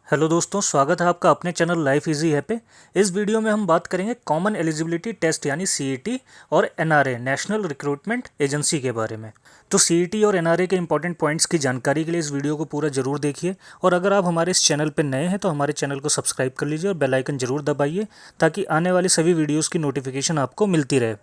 Hello दोस्तों, स्वागत है आपका अपने चैनल लाइफ इजी है पे। इस वीडियो में हम बात करेंगे कॉमन एलिजिबिलिटी टेस्ट यानी सीईटी और एनआरए नेशनल रिक्रूटमेंट एजेंसी के बारे में। तो सीईटी और एनआरए के इंपॉर्टेंट पॉइंट्स की जानकारी के लिए इस वीडियो को पूरा जरूर देखिए। और अगर आप हमारे इस चैनल पर नए हैं तो हमारे चैनल को सब्सक्राइब कर लीजिए और बेल आइकन जरूर दबाइए ताकि आने वाली सभी वीडियोज़ की नोटिफिकेशन आपको मिलती रहे।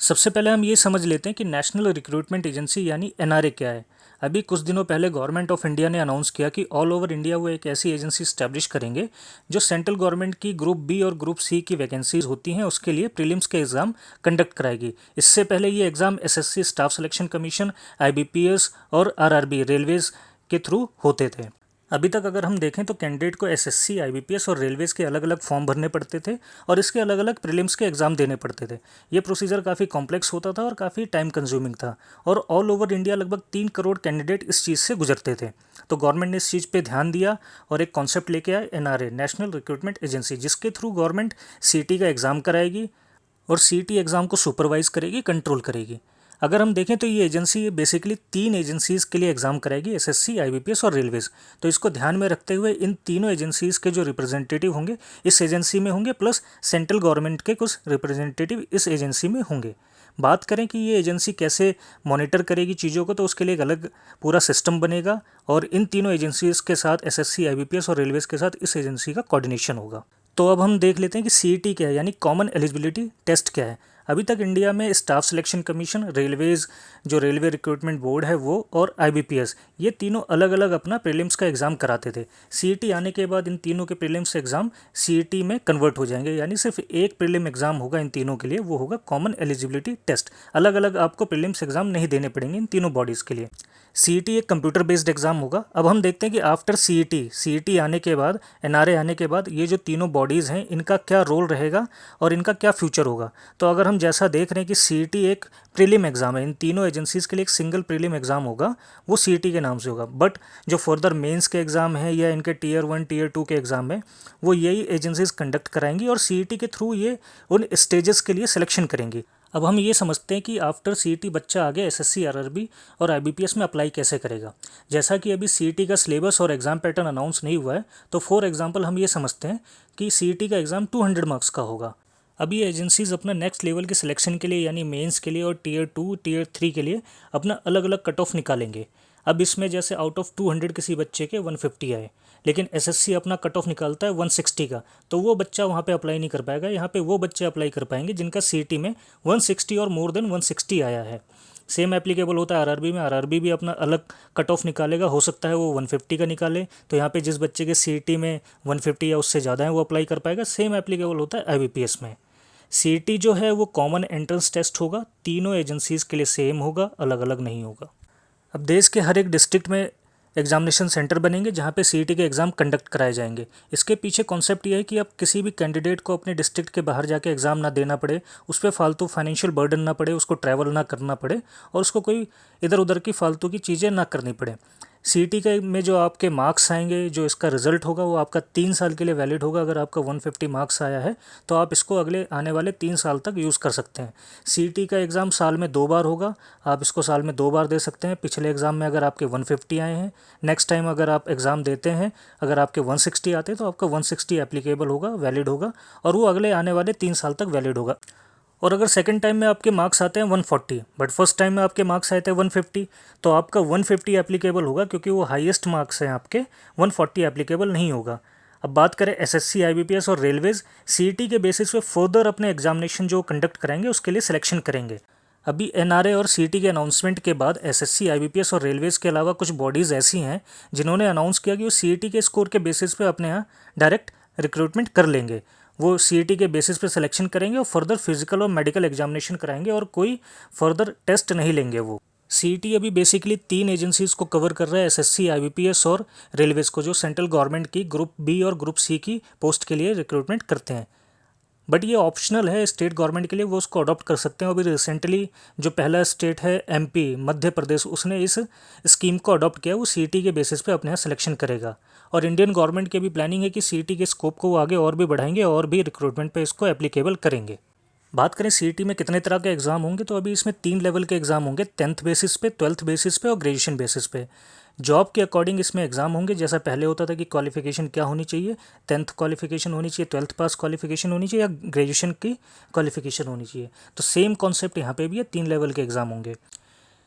सबसे पहले हम ये समझ लेते हैं कि नेशनल रिक्रूटमेंट एजेंसी यानी एनआरए क्या है। अभी कुछ दिनों पहले गवर्नमेंट ऑफ इंडिया ने अनाउंस किया कि ऑल ओवर इंडिया वो एक ऐसी एजेंसी स्टैब्लिश करेंगे जो सेंट्रल गवर्नमेंट की ग्रुप बी और ग्रुप सी की वैकेंसीज होती हैं उसके लिए प्रीलिम्स के एग्ज़ाम कंडक्ट कराएगी। इससे पहले ये exam SSC staff selection commission, IBPS और आरआरबी रेलवेज के थ्रू होते थे। अभी तक अगर हम देखें तो कैंडिडेट को एसएससी, आईबीपीएस और रेलवेज़ के अलग अलग फॉर्म भरने पड़ते थे और इसके अलग अलग प्रीलिम्स के एग्ज़ाम देने पड़ते थे। ये प्रोसीजर काफ़ी कॉम्प्लेक्स होता था और काफ़ी टाइम कंज्यूमिंग था और ऑल ओवर इंडिया लगभग 3 करोड़ कैंडिडेट इस चीज़ से गुजरते थे। तो गवर्नमेंट ने इस चीज़ पे ध्यान दिया और एक कॉन्सेप्ट लेके आया एनआरए नेशनल रिक्रूटमेंट एजेंसी, जिसके थ्रू गवर्नमेंट सीटी का एग्ज़ाम कराएगी और सीटी एग्ज़ाम को सुपरवाइज करेगी, कंट्रोल करेगी। अगर हम देखें तो ये एजेंसी बेसिकली 3 एजेंसीज़ के लिए एग्ज़ाम कराएगी, एसएससी, आईबीपीएस और रेलवेज़। तो इसको ध्यान में रखते हुए इन तीनों एजेंसीज़ के जो रिप्रेजेंटेटिव होंगे इस एजेंसी में होंगे, प्लस सेंट्रल गवर्नमेंट के कुछ रिप्रेजेंटेटिव इस एजेंसी में होंगे। बात करें कि ये एजेंसी कैसे मॉनिटर करेगी चीज़ों को, तो उसके लिए एक अलग पूरा सिस्टम बनेगा और इन तीनों एजेंसीज़ के साथ एसएससी, आईबीपीएस और रेलवेज़ के साथ इस एजेंसी का कोऑर्डिनेशन होगा। तो अब हम देख लेते हैं कि सीईटी क्या है यानी कॉमन एलिजिबिलिटी टेस्ट क्या है। अभी तक इंडिया में स्टाफ सिलेक्शन कमीशन, रेलवेज़ जो रेलवे रिक्रूटमेंट बोर्ड है वो, और आईबीपीएस, ये तीनों अलग अलग अपना प्रीलिम्स का एग्ज़ाम कराते थे। सीईटी आने के बाद इन तीनों के प्रीलिम्स एग्ज़ाम सीईटी में कन्वर्ट हो जाएंगे, यानी सिर्फ एक प्रीलिम एग्ज़ाम होगा इन तीनों के लिए, वो होगा कॉमन एलिजिबिलिटी टेस्ट। अलग अलग आपको प्रीलिम्स एग्ज़ाम नहीं देने पड़ेंगे इन तीनों बॉडीज़ के लिए। सीईटी एक कंप्यूटर बेस्ड एग्ज़ाम होगा। अब हम देखते हैं कि आफ्टर सीईटी आने के बाद, एनआरए आने के बाद, ये जो तीनों बॉडीज़ हैं इनका क्या रोल रहेगा और इनका क्या फ्यूचर होगा। तो अगर हम जैसा देख रहे हैं कि सीईटी एक प्रीलिम एग्ज़ाम है, इन तीनों एजेंसीज़ के लिए एक सिंगल प्रीलिम एग्ज़ाम होगा, वो सीईटी के नाम से होगा। बट जो फर्दर मेंस के एग्ज़ाम है या इनके टीयर 1 टीयर 2 के एग्ज़ाम है वो यही एजेंसीज़ कंडक्ट कराएंगी और सीईटी के थ्रू ये उन स्टेजेस के लिए सिलेक्शन करेंगी। अब हम ये समझते हैं कि आफ्टर सीईटी बच्चा आगे एसएससी, आरआरबी और आईबीपीएस में अप्लाई कैसे करेगा। जैसा कि अभी सीईटी का सिलेबस और एग्ज़ाम पैटर्न अनाउंस नहीं हुआ है, तो फॉर एग्जांपल हम ये समझते हैं कि सीईटी का एग्ज़ाम 200 मार्क्स का होगा। अब ये एजेंसीज़ अपना नेक्स्ट लेवल के सिलेक्शन के लिए यानी मेंस के लिए और टीयर 2 टीयर 3 के लिए अपना अलग अलग कट ऑफ निकालेंगे। अब इसमें जैसे आउट ऑफ 200 किसी बच्चे के 150 आए, लेकिन एसएससी अपना कट ऑफ निकालता है 160 का, तो वो बच्चा वहाँ पे अप्लाई नहीं कर पाएगा। यहाँ पे वो बच्चे अप्लाई कर पाएंगे जिनका सीईटी में 160 और मोर देन 160 आया है। सेम एप्लीकेबल होता है आरआरबी में। आरआरबी भी अपना अलग कट ऑफ निकालेगा, हो सकता है वो 150 का निकाले, तो यहाँ पे जिस बच्चे के सीईटी में 150 या उससे ज़्यादा है वो अप्लाई कर पाएगा। सेम एप्लीकेबल होता है आईबीपीएस में। सीईटी जो है वो कॉमन एंट्रेंस टेस्ट होगा, तीनों एजेंसीज़ के लिए सेम होगा, अलग अलग नहीं होगा। अब देश के हर एक डिस्ट्रिक्ट में एग्जामिनेशन सेंटर बनेंगे जहाँ पे सीईटी के एग्ज़ाम कंडक्ट कराए जाएंगे। इसके पीछे कॉन्सेप्ट ये है कि अब किसी भी कैंडिडेट को अपने डिस्ट्रिक्ट के बाहर जाके एग्ज़ाम ना देना पड़े, उस पर फालतू फाइनेंशियल बर्डन ना पड़े, उसको ट्रैवल ना करना पड़े और उसको कोई इधर उधर की फालतू की चीज़ें ना करनी पड़े। सीईटी के में जो आपके मार्क्स आएंगे, जो इसका रिजल्ट होगा वो आपका 3 साल के लिए वैलिड होगा। अगर आपका 150 मार्क्स आया है तो आप इसको अगले आने वाले 3 साल तक यूज़ कर सकते हैं। सीईटी का एग्ज़ाम साल में 2 बार होगा, आप इसको साल में 2 बार दे सकते हैं। पिछले एग्ज़ाम में अगर आपके 150 आए हैं, नेक्स्ट टाइम अगर आप एग्ज़ाम देते हैं अगर आपके 160 आते हैं तो आपका 160 एप्लीकेबल होगा, वैलिड होगा और वो अगले आने वाले 3 साल तक वैलिड होगा। और अगर सेकंड टाइम में आपके मार्क्स आते हैं 140 बट फर्स्ट टाइम में आपके मार्क्स आए थे 150, तो आपका 150 एप्लीकेबल होगा क्योंकि वो हाईएस्ट मार्क्स हैं आपके, 140 एप्लीकेबल नहीं होगा। अब बात करें एसएससी, आईबीपीएस और रेलवेज़, सीईटी के बेसिस पे फर्दर अपने एग्जामिनेशन जो कंडक्ट कराएंगे उसके लिए सिलेक्शन करेंगे। अभी एनआरए और सीईटी के अनाउंसमेंट के बाद एसएससी, आईबीपीएस और रेलवेज़ के अलावा कुछ बॉडीज़ ऐसी हैं जिन्होंने अनाउंस किया कि वो सीईटी के स्कोर के बेसिस पे अपने यहाँ डायरेक्ट रिक्रूटमेंट कर लेंगे। वो सीईटी के बेसिस पे सिलेक्शन करेंगे और फर्दर फिजिकल और मेडिकल एग्जामिनेशन कराएंगे और कोई फर्दर टेस्ट नहीं लेंगे। वो सीईटी अभी बेसिकली 3 एजेंसीज़ को कवर कर रहा है, एसएससी, आईबीपीएस और रेलवेज़ को, जो सेंट्रल गवर्नमेंट की ग्रुप बी और ग्रुप सी की पोस्ट के लिए रिक्रूटमेंट करते हैं। बट ये ऑप्शनल है स्टेट गवर्नमेंट के लिए, वो उसको अडॉप्ट कर सकते हैं। अभी रिसेंटली जो पहला स्टेट है एमपी, मध्य प्रदेश, उसने इस स्कीम को अडॉप्ट किया। वो सीईटी के बेसिस पे अपने यहाँ सिलेक्शन करेगा और इंडियन गवर्नमेंट की भी प्लानिंग है कि सीईटी के स्कोप को वो आगे और भी बढ़ाएंगे और भी रिक्रूटमेंट पे इसको एप्लीकेबल करेंगे। बात करें सीईटी में कितने तरह के एग्ज़ाम होंगे, तो अभी इसमें 3 लेवल के एग्ज़ाम होंगे, 10th बेसिस पे, 12th बेसिस पे और ग्रेजुएशन बेसिस पे। जॉब के अकॉर्डिंग इसमें एग्ज़ाम होंगे। जैसा पहले होता था कि क्वालिफिकेशन क्या होनी चाहिए, 10th क्वालिफिकेशन होनी चाहिए, 12th पास क्वालिफिकेशन होनी चाहिए या ग्रेजुएशन की क्वालिफिकेशन होनी चाहिए। तो सेम कॉन्सेप्ट यहाँ पे भी है, 3 लेवल के एग्ज़ाम होंगे।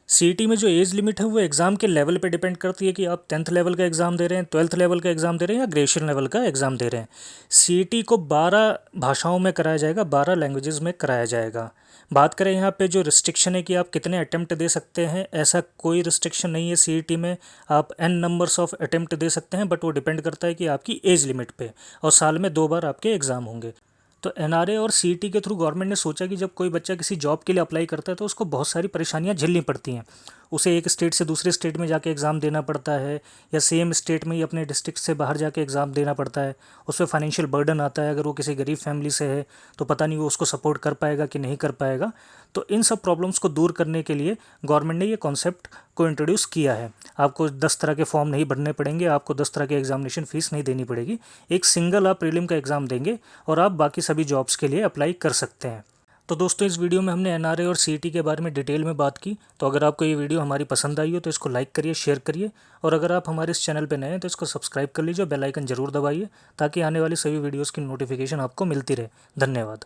सीईटी में जो एज लिमिट है वो एग्ज़ाम के लेवल पे डिपेंड करती है कि आप 10th लेवल का एग्ज़ाम दे रहे हैं, 12th लेवल का एग्ज़ाम दे रहे हैं या ग्रेजुएशन लेवल का एग्ज़ाम दे रहे हैं। सीईटी को 12 भाषाओं में कराया जाएगा, 12 लैंग्वेजेस में कराया जाएगा। बात करें यहाँ पे जो रिस्ट्रिक्शन है कि आप कितने अटेम्प्ट दे सकते हैं, ऐसा कोई रिस्ट्रिक्शन नहीं है सीईटी में। आप n नंबर्स ऑफ अटेम्प्ट दे सकते हैं, बट वो डिपेंड करता है कि आपकी एज लिमिट पे, और साल में 2 बार आपके एग्ज़ाम होंगे। तो एनआरए और सीईटी के थ्रू गवर्नमेंट ने सोचा कि जब कोई बच्चा किसी जॉब के लिए अप्लाई करता है तो उसको बहुत सारी परेशानियां झेलनी पड़ती हैं। उसे एक स्टेट से दूसरे स्टेट में जाके एग्ज़ाम देना पड़ता है, या सेम स्टेट में ही अपने डिस्ट्रिक्ट से बाहर जाके एग्ज़ाम देना पड़ता है। उस पर फाइनेंशियल बर्डन आता है। अगर वो किसी गरीब फैमिली से है तो पता नहीं वो उसको सपोर्ट कर पाएगा कि नहीं कर पाएगा। तो इन सब प्रॉब्लम्स को दूर करने के लिए गवर्नमेंट ने ये कॉन्सेप्ट को इंट्रोड्यूस किया है। आपको 10 तरह के फॉर्म नहीं भरने पड़ेंगे, आपको 10 तरह के एग्जामिनेशन फ़ीस नहीं देनी पड़ेगी। एक सिंगल आप प्रीलिम का एग्ज़ाम देंगे और आप बाकी सभी जॉब्स के लिए अप्लाई कर सकते हैं। तो दोस्तों, इस वीडियो में हमने एनआरए और सीईटी के बारे में डिटेल में बात की। तो अगर आपको ये वीडियो हमारी पसंद आई हो तो इसको लाइक करिए, शेयर करिए, और अगर आप हमारे इस चैनल पर नए हैं तो इसको सब्सक्राइब कर लीजिए, बेल आइकन जरूर दबाइए ताकि आने वाली सभी वीडियोज़ की नोटिफिकेशन आपको मिलती रहे। धन्यवाद।